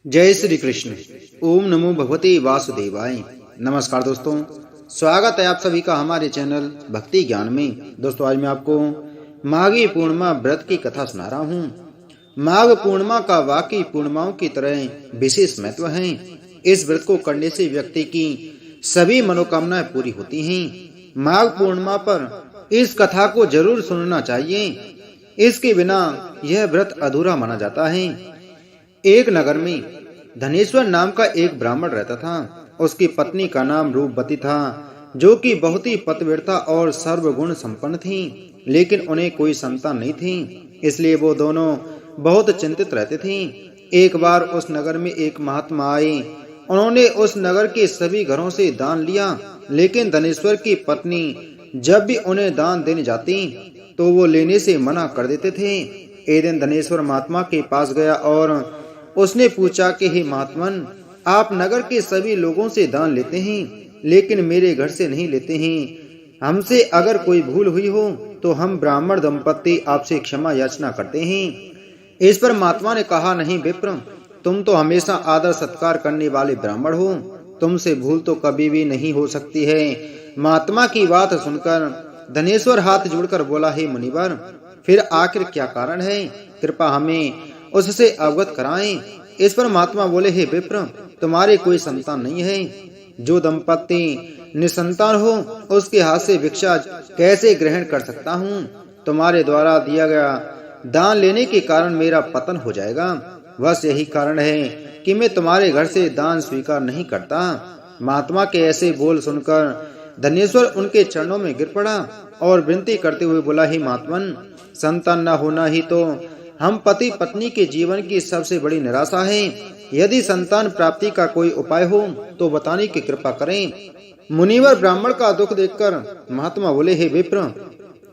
जय श्री कृष्ण। ओम नमो भगवते वासुदेवाय। नमस्कार दोस्तों, स्वागत है आप सभी का हमारे चैनल भक्ति ज्ञान में। दोस्तों, आज मैं आपको माघी पूर्णिमा व्रत की कथा सुना रहा हूँ। माघ पूर्णिमा का वाकई पूर्णिमाओं की तरह विशेष महत्व है। इस व्रत को करने से व्यक्ति की सभी मनोकामनाएं पूरी होती हैं। माघ पूर्णिमा पर इस कथा को जरूर सुनना चाहिए। इसके बिना यह व्रत अधूरा माना जाता है। एक नगर में धनेश्वर नाम का एक ब्राह्मण रहता था। उसकी पत्नी का नाम रूपवती था, जो कि बहुत ही पतिव्रता और सर्वगुण संपन्न थी, लेकिन उन्हें कोई संतान नहीं थी। इसलिए वो दोनों बहुत चिंतित रहते थे। एक बार उस नगर में एक महात्मा आए। उन्होंने उस नगर के सभी घरों से दान लिया, लेकिन धनेश्वर की पत्नी जब भी उन्हें दान देने जाती तो वो लेने से मना कर देते थे। एक दिन धनेश्वर महात्मा के पास गया और उसने पूछा कि हे महात्मन, आप नगर के सभी लोगों से दान लेते हैं, लेकिन मेरे घर से नहीं लेते हैं। हमसे अगर कोई भूल हुई हो तो हम ब्राह्मण दंपत्ति आपसे क्षमा याचना करते हैं। इस पर महात्मा ने कहा, नहीं विप्र, तुम तो हमेशा आदर सत्कार करने वाले ब्राह्मण हो, तुमसे भूल तो कभी भी नहीं हो सकती है। महात्मा की बात सुनकर धनेश्वर हाथ जोड़कर बोला, हे मुनिवर, फिर आखिर क्या कारण है? कृपा हमें उससे अवगत कराएं। इस पर महात्मा बोले, हे विप्र, तुम्हारे कोई संतान नहीं है। जो दंपत्ति निसंतान हो उसके हाथ से भिक्षा कैसे ग्रहण कर सकता हूँ? तुम्हारे द्वारा दिया गया दान लेने के कारण मेरा पतन हो जाएगा। बस यही कारण है कि मैं तुम्हारे घर से दान स्वीकार नहीं करता। महात्मा के ऐसे बोल सुनकर धनेश्वर उनके चरणों में गिर पड़ा और विनती करते हुए बोला, हे महात्मन, संतान न होना ही तो हम पति पत्नी के जीवन की सबसे बड़ी निराशा है। यदि संतान प्राप्ति का कोई उपाय हो तो बताने की कृपा करें। मुनिवर ब्राह्मण का दुख देखकर महात्मा बोले, हे विप्र,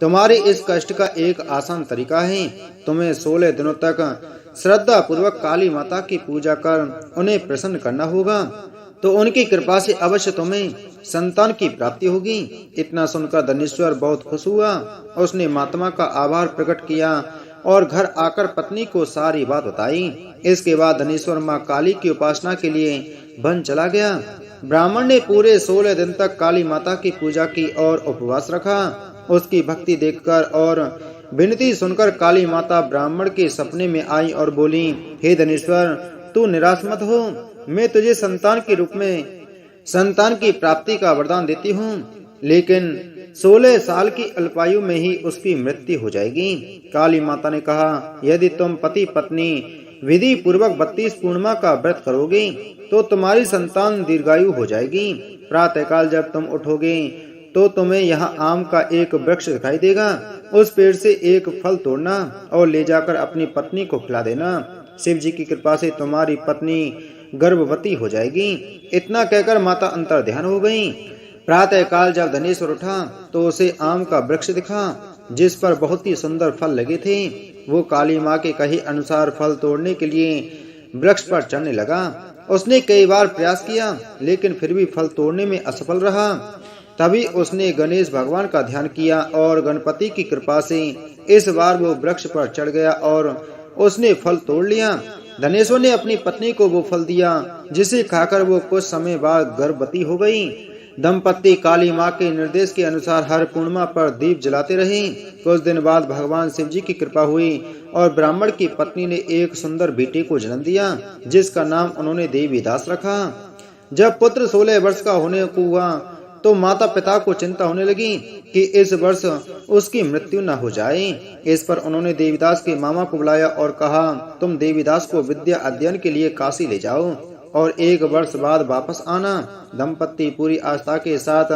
तुम्हारे इस कष्ट का एक आसान तरीका है। तुम्हें 16 दिनों तक श्रद्धा पूर्वक काली माता की पूजा कर उन्हें प्रसन्न करना होगा, तो उनकी कृपा से अवश्य तुम्हें संतान की प्राप्ति होगी। इतना सुनकर धनेश्वर बहुत खुश हुआ। उसने महात्मा का आभार प्रकट किया और घर आकर पत्नी को सारी बात बताई। इसके बाद धनेश्वर मां काली की उपासना के लिए वन चला गया। ब्राह्मण ने पूरे 16 दिन तक काली माता की पूजा की और उपवास रखा। उसकी भक्ति देखकर और विनती सुनकर काली माता ब्राह्मण के सपने में आई और बोली, हे धनेश्वर, तू निराश मत हो। मैं तुझे संतान के रूप में संतान की प्राप्ति का वरदान देती हूँ, लेकिन 16 साल की अल्पायु में ही उसकी मृत्यु हो जाएगी। काली माता ने कहा, यदि तुम पति पत्नी विधि पूर्वक 32 पूर्णिमा का व्रत करोगे तो तुम्हारी संतान दीर्घायु हो जाएगी। प्रातःकाल जब तुम उठोगे तो तुम्हें यहाँ आम का एक वृक्ष दिखाई देगा। उस पेड़ से एक फल तोड़ना और ले जाकर अपनी पत्नी को खिला देना। शिव जी की कृपा से तुम्हारी पत्नी गर्भवती हो जाएगी। इतना कहकर माता अंतर ध्यान हो गई। प्रातः काल जब धनेश्वर उठा तो उसे आम का वृक्ष दिखा, जिस पर बहुत ही सुंदर फल लगे थे। वो काली माँ के कहे अनुसार फल तोड़ने के लिए वृक्ष पर चढ़ने लगा। उसने कई बार प्रयास किया, लेकिन फिर भी फल तोड़ने में असफल रहा। तभी उसने गणेश भगवान का ध्यान किया और गणपति की कृपा से इस बार वो वृक्ष पर चढ़ गया और उसने फल तोड़ लिया। धनेश्वर ने अपनी पत्नी को वो फल दिया, जिसे खाकर वो कुछ समय बाद गर्भवती हो गई। दंपत्ति काली माँ के निर्देश के अनुसार हर पूर्णिमा पर दीप जलाते रहे। कुछ दिन बाद भगवान शिव जी की कृपा हुई और ब्राह्मण की पत्नी ने एक सुंदर बेटे को जन्म दिया, जिसका नाम उन्होंने देवीदास रखा। जब पुत्र 16 वर्ष का होने को हुआ तो माता पिता को चिंता होने लगी कि इस वर्ष उसकी मृत्यु न हो जाए। इस पर उन्होंने देवीदास के मामा को बुलाया और कहा, तुम देवीदास को विद्या अध्ययन के लिए काशी ले जाओ और 1 वर्ष बाद वापस आना। दंपत्ति पूरी आस्था के साथ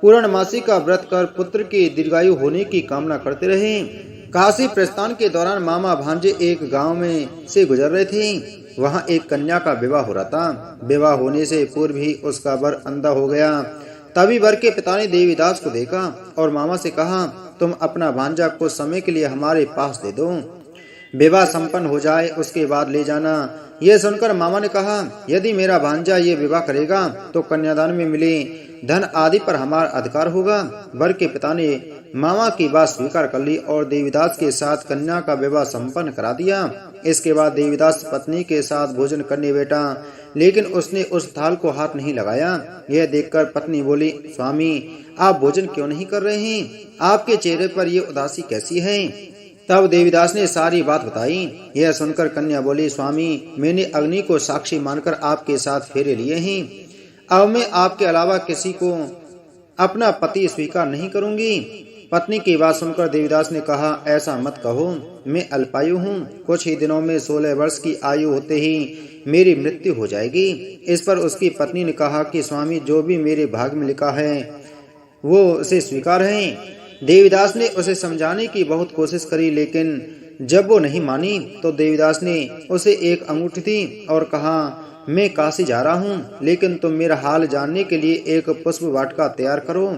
पूर्णमासी का व्रत कर पुत्र के दीर्घायु होने की कामना करते रहे। काशी प्रस्थान के दौरान मामा भांजे एक गांव में से गुजर रहे थे। वहां एक कन्या का विवाह हो रहा था। विवाह होने से पूर्व ही उसका वर अंधा हो गया। तभी वर के पिता ने देवीदास को देखा और मामा से कहा, तुम अपना भांजा कुछ समय के लिए हमारे पास दे दो। विवाह संपन्न हो जाए उसके बाद ले जाना। यह सुनकर मामा ने कहा, यदि मेरा भांजा ये विवाह करेगा तो कन्यादान में मिले धन आदि पर हमारा अधिकार होगा। वर के पिता ने मामा की बात स्वीकार कर ली और देवीदास के साथ कन्या का विवाह संपन्न करा दिया। इसके बाद देवीदास पत्नी के साथ भोजन करने बैठा, लेकिन उसने उस थाल को हाथ नहीं लगाया। यह देखकर पत्नी बोली, स्वामी आप भोजन क्यों नहीं कर रहे हैं? आपके चेहरे पर ये उदासी कैसी है? तब देवीदास ने सारी बात बताई। यह सुनकर कन्या बोली, स्वामी मैंने अग्नि को साक्षी मानकर आपके साथ फेरे लिए हैं। अब मैं आपके अलावा किसी को अपना पति स्वीकार नहीं करूंगी। पत्नी की बात सुनकर देवीदास ने कहा, ऐसा मत कहो, मैं अल्पायु हूँ। कुछ ही दिनों में 16 वर्ष की आयु होते ही मेरी मृत्यु हो जाएगी। इस पर उसकी पत्नी ने कहा कि स्वामी जो भी मेरे भाग्य में लिखा है वो उसे स्वीकार है। देवीदास ने उसे समझाने की बहुत कोशिश करी, लेकिन जब वो नहीं मानी तो देवीदास ने उसे एक अंगूठी दी और कहा, मैं काशी जा रहा हूँ, लेकिन तुम मेरा हाल जानने के लिए एक पुष्प वाटिका तैयार करो।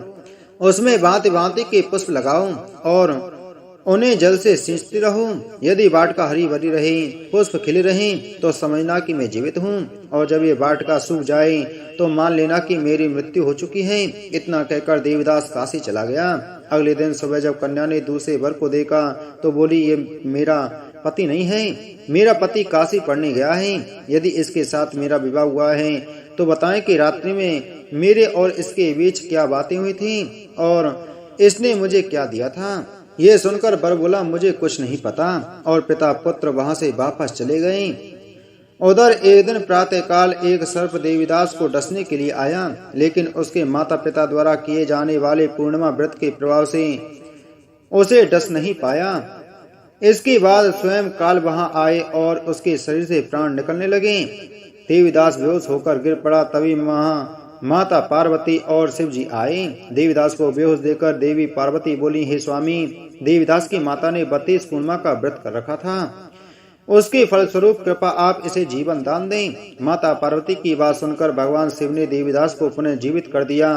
उसमें भांति भांति के पुष्प लगाओ और उन्हें जल से सींचती रहो। यदि वाटिका हरी भरी रहे, पुष्प खिले रहे, तो समझना कि मैं जीवित हूँ, और जब ये वाटिका सूख जाए तो मान लेना कि मेरी मृत्यु हो चुकी है। इतना कहकर देवीदास काशी चला गया। अगले दिन सुबह जब कन्या ने दूसरे वर को देखा तो बोली, ये मेरा पति नहीं है, मेरा पति काशी पढ़ने गया है। यदि इसके साथ मेरा विवाह हुआ है तो बताएं कि रात्रि में मेरे और इसके बीच क्या बातें हुई थी और इसने मुझे क्या दिया था। ये सुनकर वर बोला, मुझे कुछ नहीं पता, और पिता पुत्र वहां से वापस चले गए। उधर एक दिन प्रातःकाल एक सर्प देवीदास को डसने के लिए आया, लेकिन उसके माता पिता द्वारा किए जाने वाले पूर्णिमा व्रत के प्रभाव से उसे डस नहीं पाया। इसके बाद स्वयं काल वहां आए और उसके शरीर से प्राण निकलने लगे। देवीदास बेहोश होकर गिर पड़ा। तभी माता पार्वती और शिव जी आए। देवीदास को बेहोश देखकर देवी पार्वती बोली, हे स्वामी, देवीदास की माता ने 32 पूर्णिमा का व्रत कर रखा था, उसके फलस्वरूप कृपा आप इसे जीवन दान दें। माता पार्वती की बात सुनकर भगवान शिव ने देवीदास को पुनः जीवित कर दिया।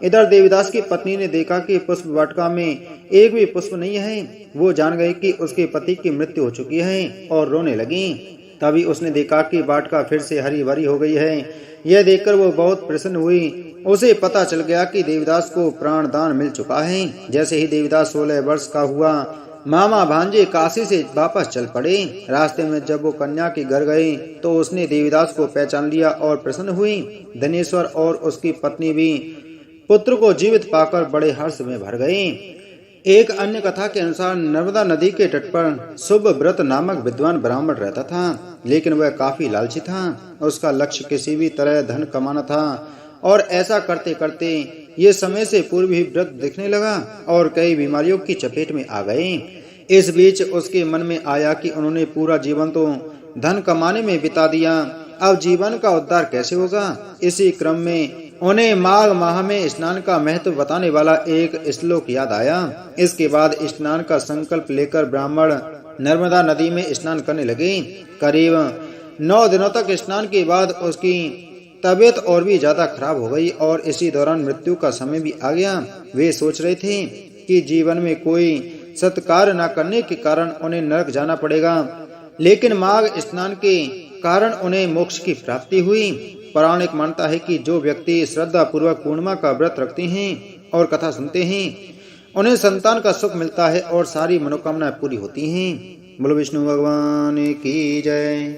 इधर देवीदास की पत्नी ने देखा कि पुष्प वाटिका में एक भी पुष्प नहीं है। वो जान गई कि उसके पति की मृत्यु हो चुकी है और रोने लगी। तभी उसने देखा कि वाटिका फिर से हरी भरी हो गई है। यह देखकर वो बहुत प्रसन्न हुई। उसे पता चल गया कि देवीदास को प्राण दान मिल चुका है। जैसे ही देवीदास 16 वर्ष का हुआ, मामा भांजे काशी से वापस चल पड़े। रास्ते में जब वो कन्या के घर गए तो उसने देवीदास को पहचान लिया और प्रसन्न हुई। धनेश्वर और उसकी पत्नी भी पुत्र को जीवित पाकर बड़े हर्ष में भर गए। एक अन्य कथा के अनुसार नर्मदा नदी के तट पर सुभव्रत नामक विद्वान ब्राह्मण रहता था, लेकिन वह काफी लालची था। उसका लक्ष्य किसी भी तरह धन कमाना था, और ऐसा करते करते ये समय से पूर्व ही व्रत दिखने लगा और कई बीमारियों की चपेट में आ गए। इस बीच उसके मन में आया कि उन्होंने पूरा जीवन तो धन कमाने में बिता दिया, अब जीवन का उद्धार कैसे होगा। इसी क्रम में उन्हें माघ माह में स्नान का महत्व बताने वाला एक श्लोक याद आया। इसके बाद स्नान का संकल्प लेकर ब्राह्मण नर्मदा नदी में स्नान करने लगे। करीब 9 दिनों तक स्नान के बाद उसकी तबीयत और भी ज्यादा खराब हो गई और इसी दौरान मृत्यु का समय भी आ गया। वे सोच रहे थे कि जीवन में कोई सत्कार्य न करने के कारण उन्हें नरक जाना पड़ेगा, लेकिन माघ स्नान के कारण उन्हें मोक्ष की प्राप्ति हुई। पौराणिक मानता है कि जो व्यक्ति श्रद्धा पूर्वक पूर्णिमा का व्रत रखते हैं और कथा सुनते हैं, उन्हें संतान का सुख मिलता है और सारी मनोकामनाएं पूरी होती हैं। बोलो विष्णु भगवान की जय।